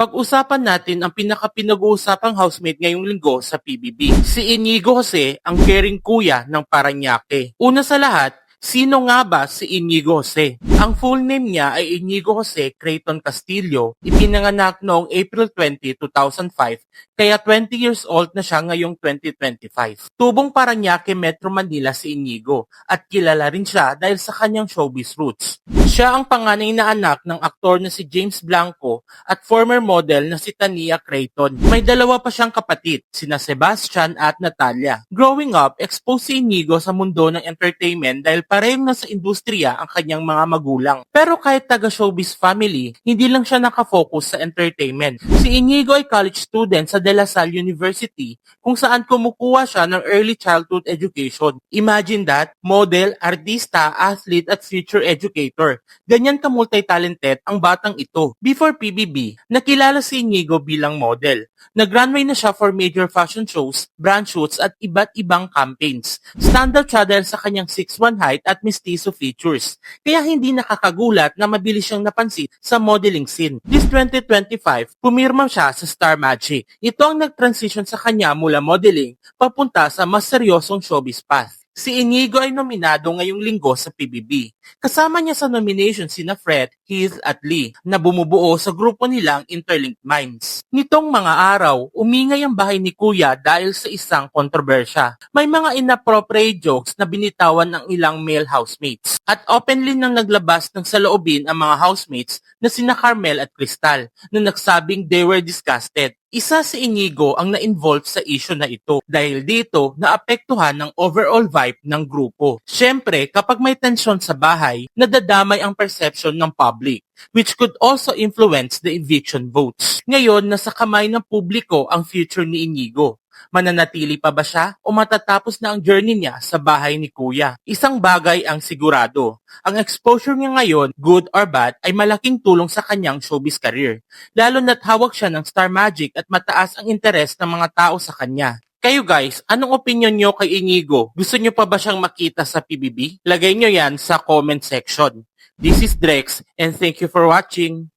Pag-usapan natin ang pinaka-pinag-uusapang housemate ngayong linggo sa PBB. Si Inigo Jose, ang caring kuya ng Parañaque. Una sa lahat, sino nga ba si Inigo Jose? Ang full name niya ay Inigo Jose Creighton Castillo, ipinanganak noong April 20, 2005, kaya 20 years old na siya ngayong 2025. Tubong Parañaque, Metro Manila si Inigo at kilala rin siya dahil sa kanyang showbiz roots. Siya ang panganay na anak ng aktor na si James Blanco at former model na si Tania Creighton. May dalawa pa siyang kapatid, sina Sebastian at Natalia. Growing up, exposed si Inigo sa mundo ng entertainment dahil parehong nasa industriya ang kanyang mga magulang. Pero kahit taga-showbiz family, hindi lang siya nakafocus sa entertainment. Si Inigo ay college student sa De La Salle University kung saan kumukuha siya ng early childhood education. Imagine that, model, artista, athlete at future educator. Ganyan ka multi-talented ang batang ito. Before PBB, nakilala si Inigo bilang model. Nag-runway na siya for major fashion shows, brand shoots at iba't ibang campaigns. Standout siya dahil sa kanyang 6'1" height at mestizo features. Kaya hindi nakakagulat na mabilis siyang napansin sa modeling scene. This 2025, pumirma siya sa Star Magic. Ito ang nag-transition sa kanya mula modeling papunta sa mas seryosong showbiz path. Si Inigo ay nominado ngayong linggo sa PBB. Kasama niya sa nomination sina Fred, Heath at Lee na bumubuo sa grupo nilang Interlinked Minds. Nitong mga araw, umingay ang bahay ni Kuya dahil sa isang kontrobersya. May mga inappropriate jokes na binitawan ng ilang male housemates. At openly nang naglabas ng saloobin ang mga housemates na sina Carmel at Crystal na nagsabing they were disgusted. Isa si Inigo ang na-involve sa issue na ito dahil dito naapektuhan ng overall vibe ng grupo. Siyempre, kapag may tensyon sa bahay, nadadamay ang perception ng public, which could also influence the eviction votes. Ngayon, nasa kamay ng publiko ang future ni Inigo. Mananatili pa ba siya o matatapos na ang journey niya sa bahay ni Kuya? Isang bagay ang sigurado. Ang exposure niya ngayon, good or bad, ay malaking tulong sa kanyang showbiz career. Lalo na't hawak siya ng Star Magic at mataas ang interes ng mga tao sa kanya. Kayo guys, anong opinion nyo kay Inigo? Gusto nyo pa ba siyang makita sa PBB? Lagay nyo yan sa comment section. This is Drex and thank you for watching.